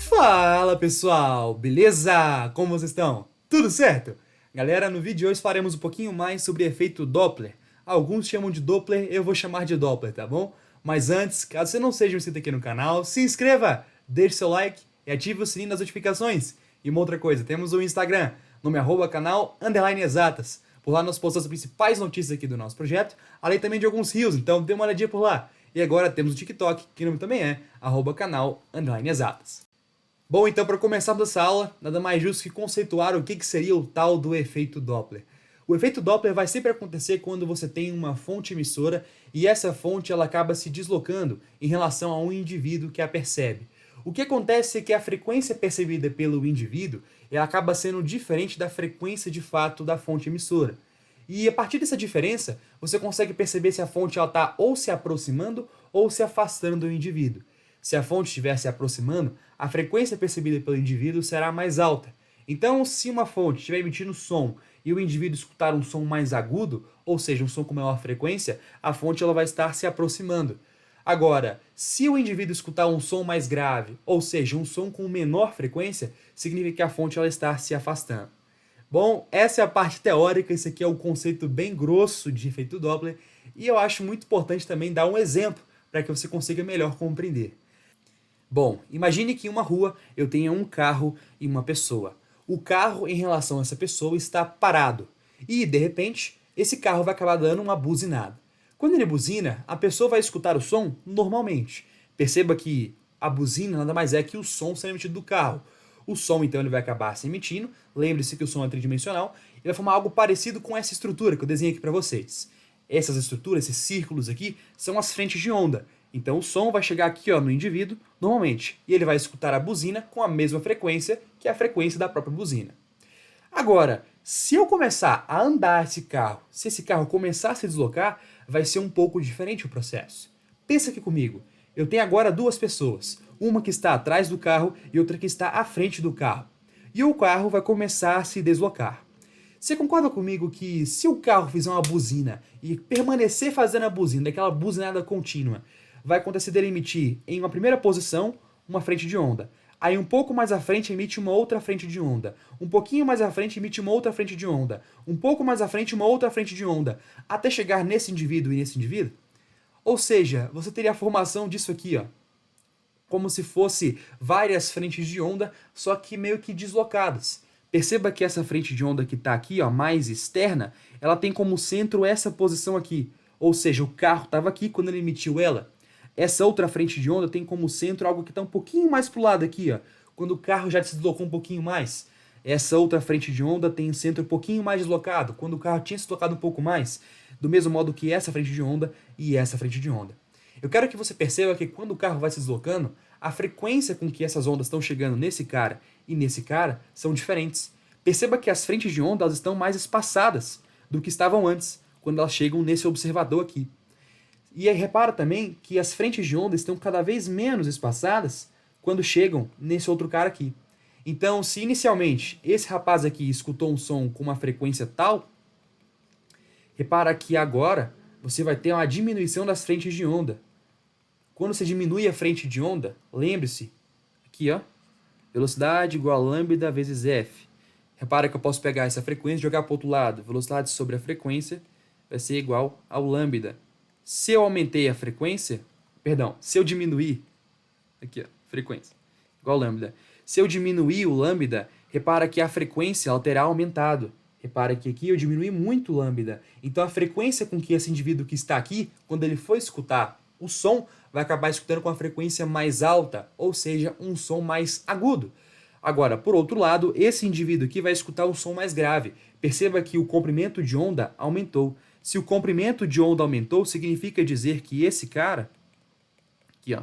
Fala pessoal, beleza? Como vocês estão? Tudo certo? Galera, no vídeo de hoje faremos um pouquinho mais sobre efeito Doppler. Alguns chamam de Doppler, eu vou chamar de Doppler, tá bom? Mas antes, caso você não seja inscrito aqui no canal, se inscreva, deixe seu like e ative o sininho das notificações. E uma outra coisa, temos o Instagram, nome @canal_exatas. Por lá nós postamos as principais notícias aqui do nosso projeto, além também de alguns reels, então dê uma olhadinha por lá. E agora temos o TikTok, que o nome também é @canal_exatas. Bom, então para começarmos essa aula, nada mais justo que conceituar o que seria o tal do efeito Doppler. O efeito Doppler vai sempre acontecer quando você tem uma fonte emissora e essa fonte ela acaba se deslocando em relação a um indivíduo que a percebe. O que acontece é que a frequência percebida pelo indivíduo ela acaba sendo diferente da frequência de fato da fonte emissora. E a partir dessa diferença, você consegue perceber se a fonte está ou se aproximando ou se afastando do indivíduo. Se a fonte estiver se aproximando, a frequência percebida pelo indivíduo será mais alta. Então, se uma fonte estiver emitindo som e o indivíduo escutar um som mais agudo, ou seja, um som com maior frequência, a fonte ela vai estar se aproximando. Agora, se o indivíduo escutar um som mais grave, ou seja, um som com menor frequência, significa que a fonte ela está se afastando. Bom, essa é a parte teórica, esse aqui é o conceito bem grosso de efeito Doppler, e eu acho muito importante também dar um exemplo para que você consiga melhor compreender. Bom, imagine que em uma rua eu tenha um carro e uma pessoa. O carro, em relação a essa pessoa, está parado. E, de repente, esse carro vai acabar dando uma buzinada. Quando ele buzina, a pessoa vai escutar o som normalmente. Perceba que a buzina nada mais é que o som sendo emitido do carro. O som, então, ele vai acabar se emitindo. Lembre-se que o som é tridimensional. E vai formar algo parecido com essa estrutura que eu desenhei aqui para vocês. Essas estruturas, esses círculos aqui, são as frentes de onda. Então o som vai chegar aqui no indivíduo, normalmente, e ele vai escutar a buzina com a mesma frequência que a frequência da própria buzina. Agora, se eu começar a andar esse carro, se esse carro começar a se deslocar, vai ser um pouco diferente o processo. Pensa aqui comigo, eu tenho agora duas pessoas, uma que está atrás do carro e outra que está à frente do carro. E o carro vai começar a se deslocar. Você concorda comigo que se o carro fizer uma buzina e permanecer fazendo a buzina, aquela buzinada contínua, vai acontecer dele emitir em uma primeira posição uma frente de onda. Aí um pouco mais à frente emite uma outra frente de onda. Um pouquinho mais à frente emite uma outra frente de onda. Um pouco mais à frente uma outra frente de onda. Até chegar nesse indivíduo e nesse indivíduo. Ou seja, você teria a formação disso aqui, como se fosse várias frentes de onda, só que meio que deslocadas. Perceba que essa frente de onda que está aqui, mais externa, ela tem como centro essa posição aqui. Ou seja, o carro estava aqui quando ele emitiu ela. Essa outra frente de onda tem como centro algo que está um pouquinho mais para o lado aqui, quando o carro já se deslocou um pouquinho mais. Essa outra frente de onda tem centro um pouquinho mais deslocado, quando o carro tinha se deslocado um pouco mais, do mesmo modo que essa frente de onda e essa frente de onda. Eu quero que você perceba que quando o carro vai se deslocando, a frequência com que essas ondas estão chegando nesse cara e nesse cara são diferentes. Perceba que as frentes de onda elas estão mais espaçadas do que estavam antes, quando elas chegam nesse observador aqui. E aí repara também que as frentes de onda estão cada vez menos espaçadas quando chegam nesse outro cara aqui. Então, se inicialmente esse rapaz aqui escutou um som com uma frequência tal, repara que agora você vai ter uma diminuição das frentes de onda. Quando você diminui a frente de onda, lembre-se, aqui velocidade igual a lambda vezes f. Repara que eu posso pegar essa frequência e jogar para o outro lado. Velocidade sobre a frequência vai ser igual ao lambda. Se eu aumentei a frequência, se eu diminuir, frequência, igual lambda. Se eu diminuir o lambda, repara que a frequência ela terá aumentado. Repara que aqui eu diminui muito o lambda. Então a frequência com que esse indivíduo que está aqui, quando ele for escutar o som, vai acabar escutando com a frequência mais alta, ou seja, um som mais agudo. Agora, por outro lado, esse indivíduo aqui vai escutar um som mais grave. Perceba que o comprimento de onda aumentou. Se o comprimento de onda aumentou, significa dizer que esse cara, aqui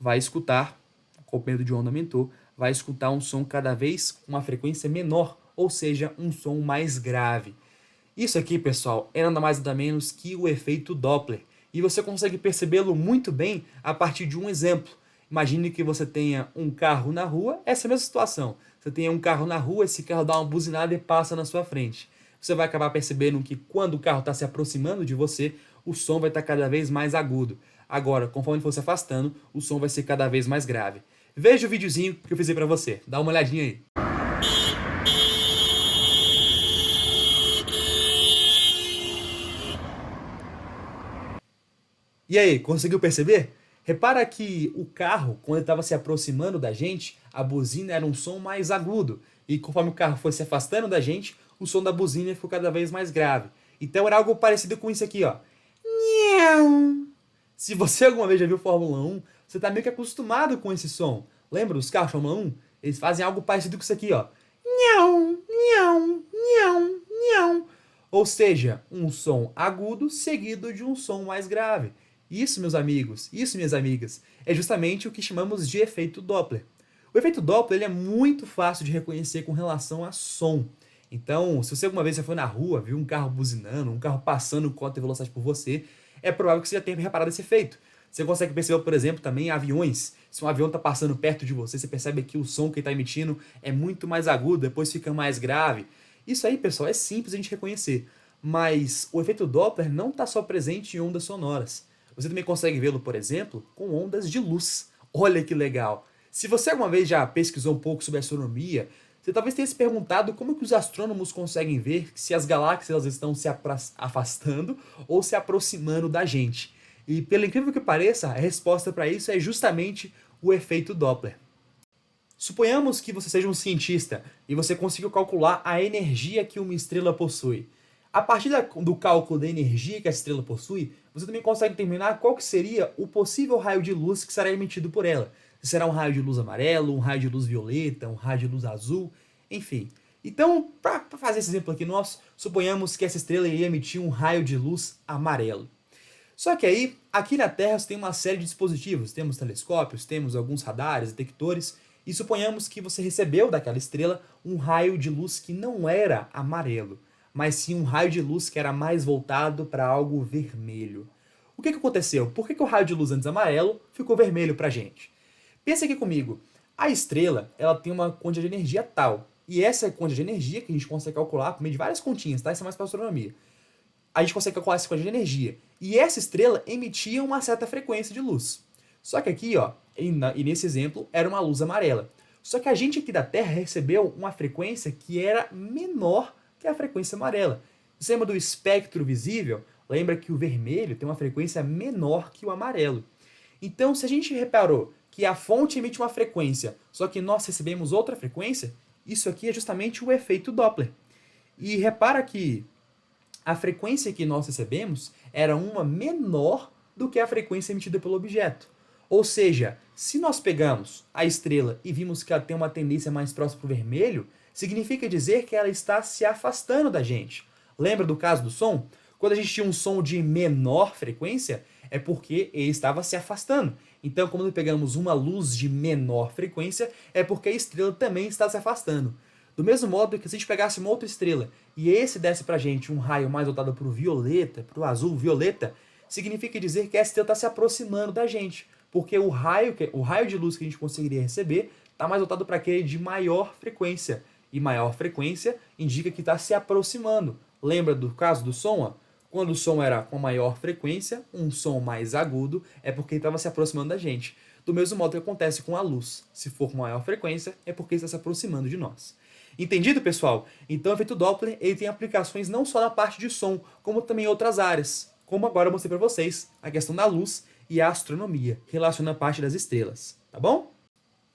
vai escutar, o comprimento de onda aumentou, vai escutar um som cada vez com uma frequência menor, ou seja, um som mais grave. Isso aqui, pessoal, é nada mais nada menos que o efeito Doppler. E você consegue percebê-lo muito bem a partir de um exemplo. Imagine que você tenha um carro na rua, essa é a mesma situação. Você tenha um carro na rua, esse carro dá uma buzinada e passa na sua frente. Você vai acabar percebendo que quando o carro está se aproximando de você, o som vai estar cada vez mais agudo. Agora, conforme ele for se afastando, o som vai ser cada vez mais grave. Veja o videozinho que eu fiz aí pra você. Dá uma olhadinha aí. E aí, conseguiu perceber? Repara que o carro, quando ele estava se aproximando da gente, a buzina era um som mais agudo. E conforme o carro foi se afastando da gente, o som da buzina ficou cada vez mais grave. Então era algo parecido com isso aqui, ó. Nhau. Se você alguma vez já viu Fórmula 1, você está meio que acostumado com esse som. Lembra os carros Fórmula 1? Eles fazem algo parecido com isso aqui, ó. Nhau, nhau, nhau, nhau. Ou seja, um som agudo seguido de um som mais grave. Isso, meus amigos, isso, minhas amigas, é justamente o que chamamos de efeito Doppler. O efeito Doppler ele é muito fácil de reconhecer com relação a som. Então, se você alguma vez foi na rua, viu um carro buzinando, um carro passando com alta velocidade por você, é provável que você já tenha reparado esse efeito. Você consegue perceber, por exemplo, também aviões. Se um avião está passando perto de você, você percebe que o som que ele está emitindo é muito mais agudo, depois fica mais grave. Isso aí, pessoal, é simples a gente reconhecer. Mas o efeito Doppler não está só presente em ondas sonoras. Você também consegue vê-lo, por exemplo, com ondas de luz. Olha que legal! Se você alguma vez já pesquisou um pouco sobre astronomia, você talvez tenha se perguntado como que os astrônomos conseguem ver se as galáxias elas estão se afastando ou se aproximando da gente. E pelo incrível que pareça, a resposta para isso é justamente o efeito Doppler. Suponhamos que você seja um cientista e você conseguiu calcular a energia que uma estrela possui. A partir do cálculo da energia que a estrela possui, você também consegue determinar qual que seria o possível raio de luz que será emitido por ela. Se será um raio de luz amarelo, um raio de luz violeta, um raio de luz azul, enfim. Então, para fazer esse exemplo aqui nosso, suponhamos que essa estrela iria emitir um raio de luz amarelo. Só que aí, aqui na Terra, você tem uma série de dispositivos. Temos telescópios, temos alguns radares, detectores, e suponhamos que você recebeu daquela estrela um raio de luz que não era amarelo, mas sim um raio de luz que era mais voltado para algo vermelho. O que aconteceu? Por que o raio de luz antes amarelo ficou vermelho para a gente? Pensa aqui comigo. A estrela ela tem uma quantidade de energia tal, e essa quantidade de energia que a gente consegue calcular por meio de várias continhas, tá? Isso é mais para astronomia. A gente consegue calcular essa quantidade de energia. E essa estrela emitia uma certa frequência de luz. Só que aqui, ó, e nesse exemplo, era uma luz amarela. Só que a gente aqui da Terra recebeu uma frequência que era menor que a frequência amarela. Você lembra do espectro visível? Lembra que o vermelho tem uma frequência menor que o amarelo. Então, se a gente reparou que a fonte emite uma frequência, só que nós recebemos outra frequência, isso aqui é justamente o efeito Doppler. E repara que a frequência que nós recebemos era uma menor do que a frequência emitida pelo objeto. Ou seja, se nós pegamos a estrela e vimos que ela tem uma tendência mais próxima para o vermelho, significa dizer que ela está se afastando da gente. Lembra do caso do som? Quando a gente tinha um som de menor frequência, é porque ele estava se afastando. Então, quando pegamos uma luz de menor frequência, é porque a estrela também está se afastando. Do mesmo modo que se a gente pegasse uma outra estrela e esse desse pra gente um raio mais voltado para o violeta, para o azul violeta, significa dizer que essa estrela está se aproximando da gente, porque o raio de luz que a gente conseguiria receber está mais voltado para aquele de maior frequência. E maior frequência indica que está se aproximando. Lembra do caso do som? Ó? Quando o som era com maior frequência, um som mais agudo, é porque estava se aproximando da gente. Do mesmo modo que acontece com a luz. Se for com maior frequência, é porque está se aproximando de nós. Entendido, pessoal? Então o efeito Doppler ele tem aplicações não só na parte de som, como também em outras áreas. Como agora eu mostrei para vocês, a questão da luz e a astronomia, relacionando a parte das estrelas. Tá bom?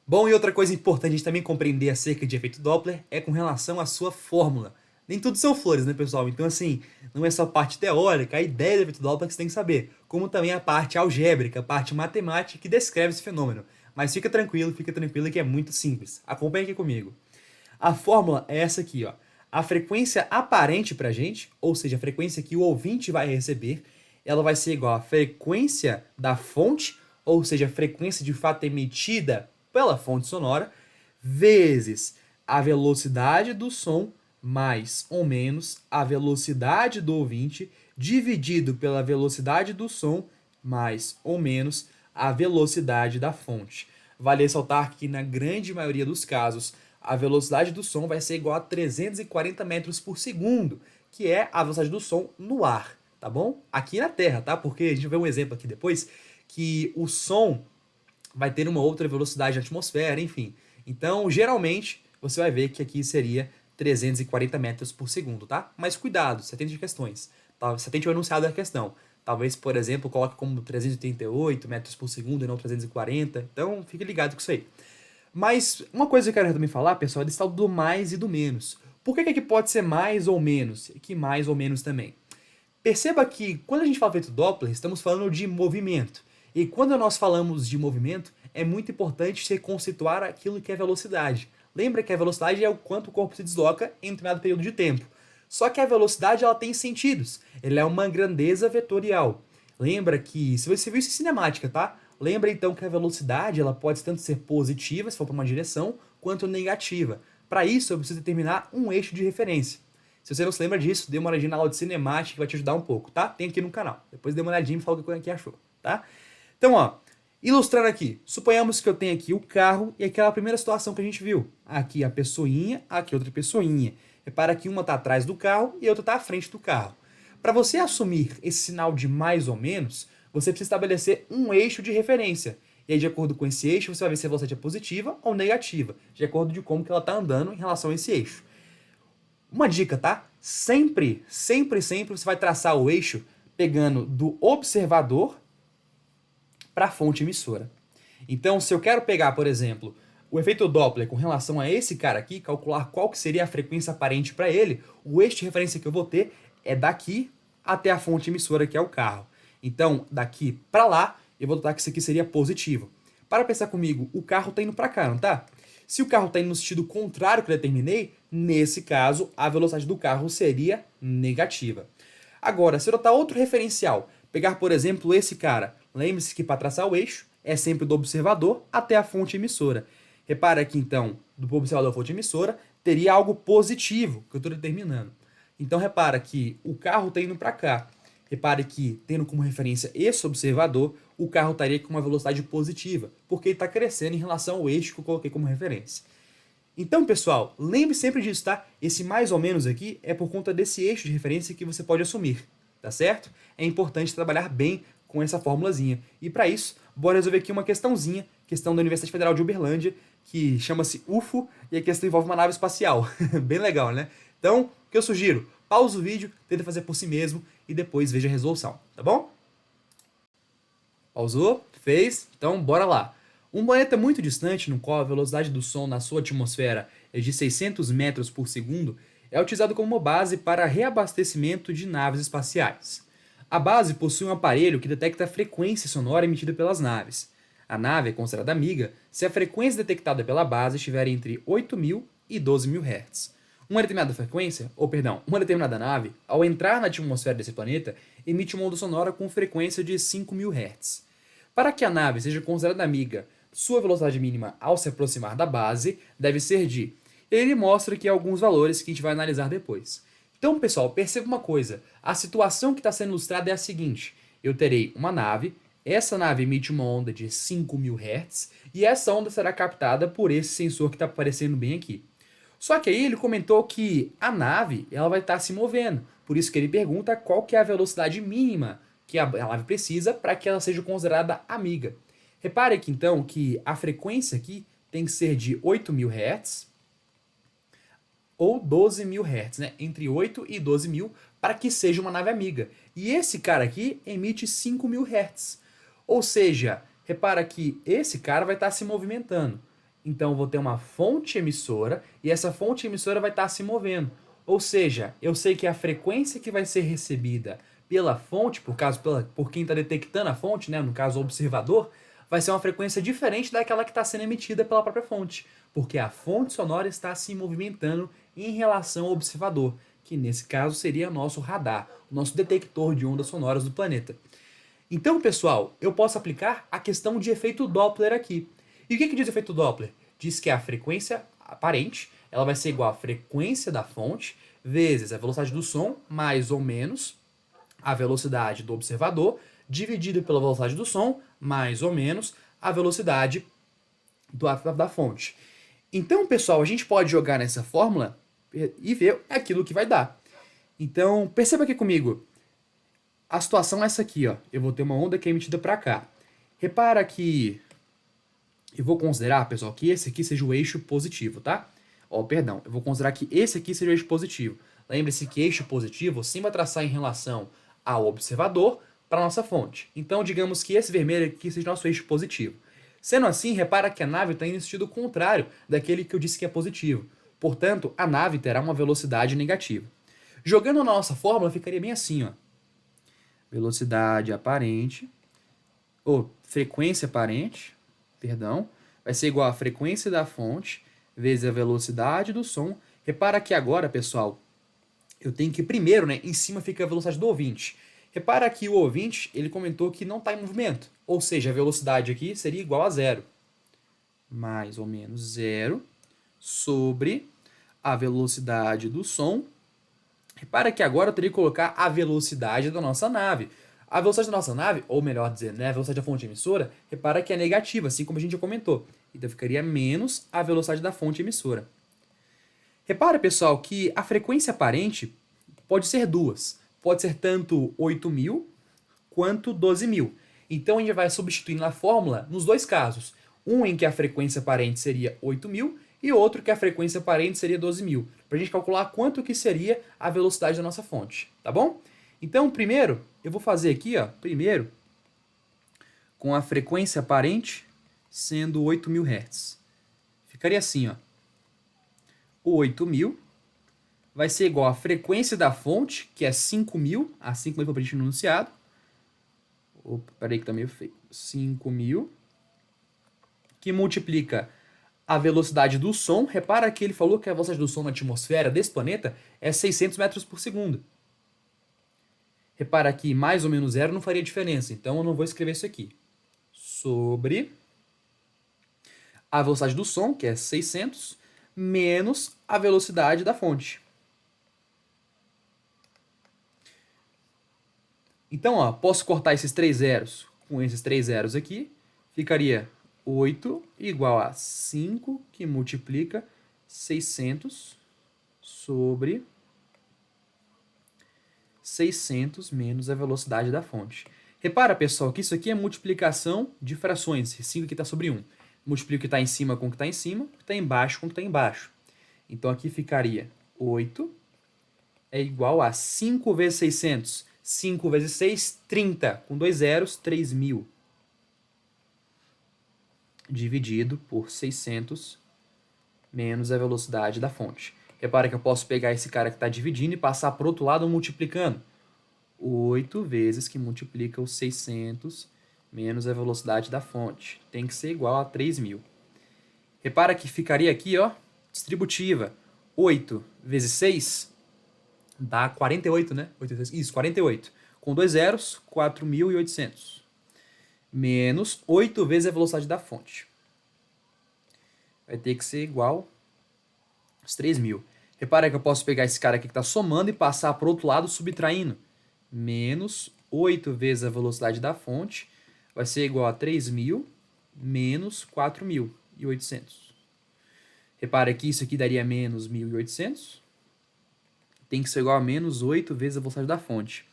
Bom, e outra coisa importante a gente também compreender acerca de efeito Doppler é com relação à sua fórmula. Nem tudo são flores, né, pessoal? Então, assim, não é só a parte teórica, a ideia do efeito Doppler que você tem que saber, como também a parte algébrica, a parte matemática que descreve esse fenômeno. Mas fica tranquilo que é muito simples. Acompanhe aqui comigo. A fórmula é essa aqui, ó. A frequência aparente pra gente, ou seja, a frequência que o ouvinte vai receber, ela vai ser igual à frequência da fonte, ou seja, a frequência de fato emitida pela fonte sonora, vezes a velocidade do som, mais ou menos a velocidade do ouvinte, dividido pela velocidade do som, mais ou menos a velocidade da fonte. Vale ressaltar que, na grande maioria dos casos, a velocidade do som vai ser igual a 340 metros por segundo, que é a velocidade do som no ar, tá bom? Aqui na Terra, tá? Porque a gente vai ver um exemplo aqui depois, que o som vai ter uma outra velocidade na atmosfera, enfim. Então, geralmente, você vai ver que aqui seria 340 metros por segundo, tá? Mas cuidado, você atente de questões. Tá? Você atente ao enunciado da questão. Talvez, por exemplo, coloque como 338 metros por segundo e não 340. Então, fique ligado com isso aí. Mas uma coisa que eu quero também falar, pessoal, é desse tal do mais e do menos. Por que que aqui pode ser mais ou menos? E aqui mais ou menos também. Perceba que quando a gente fala efeito Doppler, estamos falando de movimento. E quando nós falamos de movimento, é muito importante se conceituar aquilo que é velocidade. Lembra que a velocidade é o quanto o corpo se desloca em um determinado período de tempo. Só que a velocidade ela tem sentidos. Ela é uma grandeza vetorial. Lembra que, se você viu isso em cinemática, tá? Lembra então que a velocidade ela pode tanto ser positiva, se for para uma direção, quanto negativa. Para isso, eu preciso determinar um eixo de referência. Se você não se lembra disso, dê uma olhadinha na aula de cinemática que vai te ajudar um pouco, tá? Tem aqui no canal. Depois dê uma olhadinha e me fala o que achou, tá? Então, ó, ilustrando aqui, suponhamos que eu tenho aqui o carro e aquela primeira situação que a gente viu. Aqui a pessoinha, aqui outra pessoinha. Repara que uma está atrás do carro e a outra está à frente do carro. Para você assumir esse sinal de mais ou menos, você precisa estabelecer um eixo de referência. E aí, de acordo com esse eixo, você vai ver se a velocidade é positiva ou negativa, de acordo de como que ela está andando em relação a esse eixo. Uma dica, tá? Sempre você vai traçar o eixo pegando do observador para a fonte emissora. Então, se eu quero pegar, por exemplo, o efeito Doppler com relação a esse cara aqui, calcular qual que seria a frequência aparente para ele, o eixo de referência que eu vou ter é daqui até a fonte emissora, que é o carro. Então, daqui para lá, eu vou notar que isso aqui seria positivo. Para pensar comigo, o carro está indo para cá, não tá? Se o carro está indo no sentido contrário que eu determinei, nesse caso, a velocidade do carro seria negativa. Agora, se eu notar outro referencial, pegar, por exemplo, esse cara, lembre-se que para traçar o eixo é sempre do observador até a fonte emissora. Repara que, então, do observador à fonte emissora, teria algo positivo que eu estou determinando. Então, repara que o carro está indo para cá. Repare que, tendo como referência esse observador, o carro estaria com uma velocidade positiva, porque ele está crescendo em relação ao eixo que eu coloquei como referência. Então, pessoal, lembre sempre disso, tá? Esse mais ou menos aqui é por conta desse eixo de referência que você pode assumir, tá certo? É importante trabalhar bem com essa formulazinha. E para isso, bora resolver aqui uma questãozinha, questão da Universidade Federal de Uberlândia, que chama-se UFO, e a questão envolve uma nave espacial. Bem legal, né? Então, o que eu sugiro? Pausa o vídeo, tenta fazer por si mesmo e depois veja a resolução, tá bom? Pausou? Fez? Então, bora lá. Um planeta muito distante, no qual a velocidade do som na sua atmosfera é de 600 metros por segundo, é utilizado como base para reabastecimento de naves espaciais. A base possui um aparelho que detecta a frequência sonora emitida pelas naves. A nave é considerada amiga se a frequência detectada pela base estiver entre 8.000 e 12.000 Hz. Uma determinada nave, ao entrar na atmosfera desse planeta, emite uma onda sonora com frequência de 5.000 Hz. Para que a nave seja considerada amiga, sua velocidade mínima ao se aproximar da base deve ser de... Ele mostra aqui alguns valores que a gente vai analisar depois. Então, pessoal, perceba uma coisa. A situação que está sendo ilustrada é a seguinte. Eu terei uma nave, essa nave emite uma onda de 5.000 Hz, e essa onda será captada por esse sensor que está aparecendo bem aqui. Só que aí ele comentou que a nave ela vai estar se movendo. Por isso que ele pergunta qual que é a velocidade mínima que a nave precisa para que ela seja considerada amiga. Repare aqui então que a frequência aqui tem que ser de 8.000 Hz ou 12.000 Hz, né? Entre 8 e 12.000 para que seja uma nave amiga. E esse cara aqui emite 5.000 Hz. Ou seja, repara que esse cara vai estar se movimentando. Então eu vou ter uma fonte emissora e essa fonte emissora vai estar se movendo. Ou seja, eu sei que a frequência que vai ser recebida pela fonte, por quem está detectando a fonte, né, no caso o observador, vai ser uma frequência diferente daquela que está sendo emitida pela própria fonte, porque a fonte sonora está se movimentando em relação ao observador, que nesse caso seria nosso radar, o nosso detector de ondas sonoras do planeta. Então, pessoal, eu posso aplicar a questão de efeito Doppler aqui. E o que diz o efeito Doppler? Diz que a frequência aparente ela vai ser igual à frequência da fonte vezes a velocidade do som, mais ou menos a velocidade do observador, dividido pela velocidade do som, mais ou menos a velocidade da fonte. Então, pessoal, a gente pode jogar nessa fórmula e ver aquilo que vai dar. Então, perceba aqui comigo. A situação é essa aqui, ó. Eu vou ter uma onda que é emitida para cá. Repara que Eu vou considerar, pessoal, que esse aqui seja o eixo positivo, tá? Ó, perdão, eu vou considerar que esse aqui seja o eixo positivo. Lembre-se que eixo positivo sempre vai traçar em relação ao observador para a nossa fonte. Então, digamos que esse vermelho aqui seja nosso eixo positivo. Sendo assim, repara que a nave está indo no sentido contrário daquele que eu disse que é positivo. Portanto, a nave terá uma velocidade negativa. Jogando na nossa fórmula, ficaria bem assim, ó. Velocidade aparente, ou frequência aparente, perdão, vai ser igual a frequência da fonte vezes a velocidade do som. Repara que agora, pessoal, eu tenho que primeiro, né, em cima fica a velocidade do ouvinte. Repara que o ouvinte, ele comentou que não está em movimento, ou seja, a velocidade aqui seria igual a zero. Mais ou menos zero sobre a velocidade do som. Repara que agora eu teria que colocar a velocidade da nossa nave. A velocidade da nossa nave, ou melhor dizer, né, a velocidade da fonte emissora, repara que é negativa, assim como a gente já comentou. Então ficaria menos a velocidade da fonte emissora. Repara, pessoal, que a frequência aparente pode ser duas. Pode ser tanto 8.000 quanto 12.000. Então a gente vai substituir na fórmula nos dois casos. Um em que a frequência aparente seria 8.000 e outro que a frequência aparente seria 12.000. Para a gente calcular quanto que seria a velocidade da nossa fonte, tá bom? Então, primeiro, eu vou fazer aqui, ó, primeiro, com a frequência aparente sendo 8.000 Hz. Ficaria assim, ó. O 8.000 vai ser igual à frequência da fonte, que é 5.000, assim como foi para a gente no enunciado. Opa, peraí que tá meio feio. 5.000, que multiplica a velocidade do som. Repara que ele falou que a velocidade do som na atmosfera desse planeta é 600 metros por segundo. Repara que mais ou menos zero não faria diferença, então eu não vou escrever isso aqui. Sobre a velocidade do som, que é 600, menos a velocidade da fonte. Então, ó, posso cortar esses três zeros com esses três zeros aqui. Ficaria 8 igual a 5, que multiplica 600 sobre 600 menos a velocidade da fonte. Repara, pessoal, que isso aqui é multiplicação de frações. 5 aqui está sobre 1. Multiplico o que está em cima com o que está em cima, o que está embaixo com o que está embaixo. Então, aqui ficaria 8 é igual a 5 vezes 600. 5 vezes 6, 30. Com dois zeros, 3.000. Dividido por 600 menos a velocidade da fonte. Repara que eu posso pegar esse cara que está dividindo e passar para o outro lado multiplicando. 8 vezes que multiplica os 600 menos a velocidade da fonte. Tem que ser igual a 3.000. Repara que ficaria aqui, ó, distributiva. 8 vezes 6 dá 48, né? 86. Isso, 48. Com dois zeros, 4.800. Menos 8 vezes a velocidade da fonte. Vai ter que ser igual a 3.000. Repara que eu posso pegar esse cara aqui que está somando e passar para o outro lado subtraindo. Menos 8 vezes a velocidade da fonte vai ser igual a 3.000 menos 4.800. Repara que isso aqui daria menos 1.800. Tem que ser igual a menos 8 vezes a velocidade da fonte.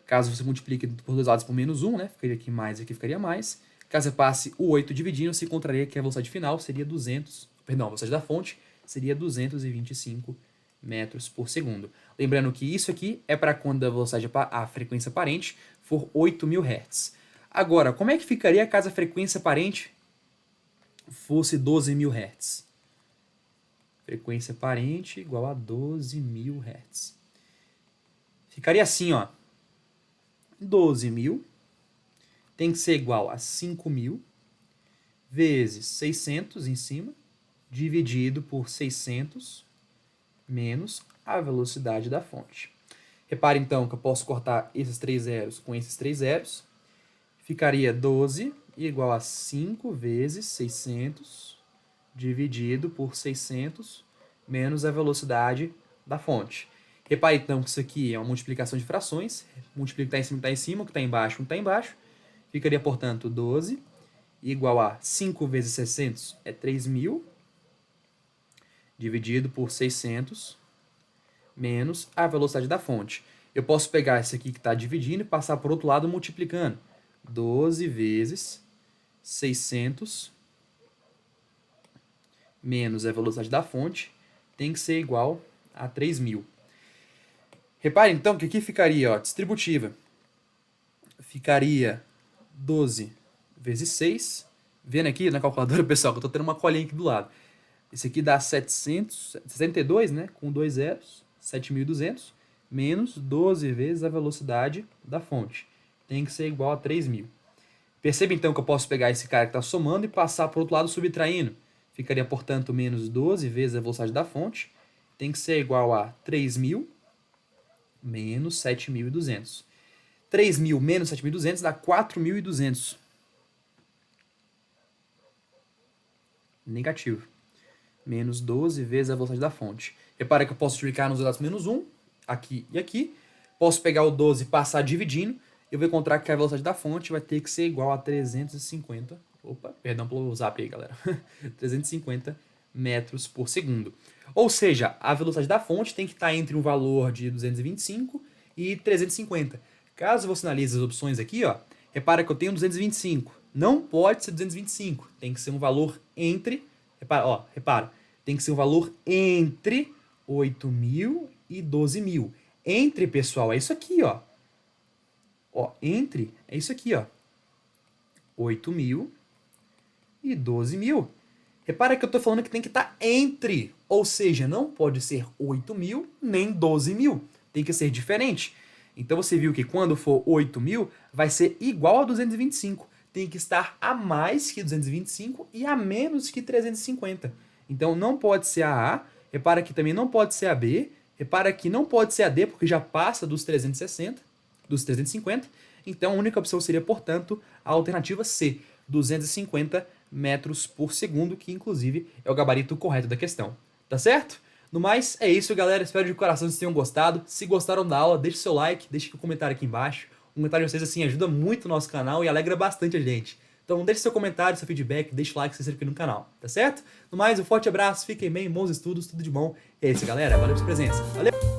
Caso você multiplique por dois lados por menos 1, né? Ficaria aqui mais, aqui ficaria mais. Caso você passe o 8 dividindo, se encontraria que a velocidade final seria 200. Perdão, a velocidade da fonte seria 225 metros por segundo. Lembrando que isso aqui é para quando a velocidade, a frequência aparente for 8.000 Hz. Agora, como é que ficaria caso a frequência aparente fosse 12.000 Hz? Frequência aparente igual a 12.000 Hz. Ficaria assim, ó. 12.000 tem que ser igual a 5.000 vezes 600 em cima, dividido por 600 menos a velocidade da fonte. Repare então que eu posso cortar esses três zeros com esses três zeros. Ficaria 12 igual a 5 vezes 600 dividido por 600 menos a velocidade da fonte. Repare então que isso aqui é uma multiplicação de frações. Multiplico o que está em cima, o que está em cima, o que está embaixo, o que está embaixo. Ficaria, portanto, 12 igual a 5 vezes 600 é 3.000 dividido por 600 menos a velocidade da fonte. Eu posso pegar esse aqui que está dividindo e passar por outro lado multiplicando. 12 vezes 600 menos a velocidade da fonte tem que ser igual a 3.000. Repare então que aqui ficaria, ó, distributiva. Ficaria 12 vezes 6. Vendo aqui na calculadora, pessoal, que eu tô tendo uma colinha aqui do lado. Esse aqui dá 762, né? Com 2 zeros, 7.200, menos 12 vezes a velocidade da fonte. Tem que ser igual a 3.000. Perceba então que eu posso pegar esse cara que está somando e passar para o outro lado subtraindo. Ficaria, portanto, menos 12 vezes a velocidade da fonte. Tem que ser igual a 3.000 menos 7.200. 3.000 menos 7.200 dá 4.200. Negativo. Menos 12 vezes a velocidade da fonte. Repara que eu posso multiplicar nos lados menos 1, aqui e aqui. Posso pegar o 12 e passar dividindo. Eu vou encontrar que a velocidade da fonte vai ter que ser igual a 350. Opa, perdão pelo zap aí, galera. 350 metros por segundo. Ou seja, a velocidade da fonte tem que estar entre um valor de 225 e 350. Caso você analise as opções aqui, ó, repara que eu tenho 225. Não pode ser 225. Tem que ser um valor entre... Repara. Tem que ser um valor entre 8.000 e 12.000. Entre, pessoal, é isso aqui, ó. Entre é isso aqui, ó. 8.000 e 12.000. Repara que eu estou falando que tem que estar entre. Ou seja, não pode ser 8.000 nem 12.000. Tem que ser diferente. Então você viu que quando for 8.000, vai ser igual a 225. Tem que estar a mais que 225 e a menos que 350. Então não pode ser a A. Repara que também não pode ser a B. Repara que não pode ser a D, porque já passa dos 360, dos 350. Então a única opção seria, portanto, a alternativa C, 250 metros por segundo, que inclusive é o gabarito correto da questão. Tá certo? No mais, é isso, galera. Espero de coração que vocês tenham gostado. Se gostaram da aula, deixe seu like, deixe um comentário aqui embaixo. Um comentário de vocês, assim, ajuda muito o nosso canal e alegra bastante a gente. Então deixe seu comentário, seu feedback, deixe o like se inscreve aqui no canal, tá certo? No mais, um forte abraço, fiquem bem, bons estudos, tudo de bom. E é isso, galera. Valeu pela presença. Valeu!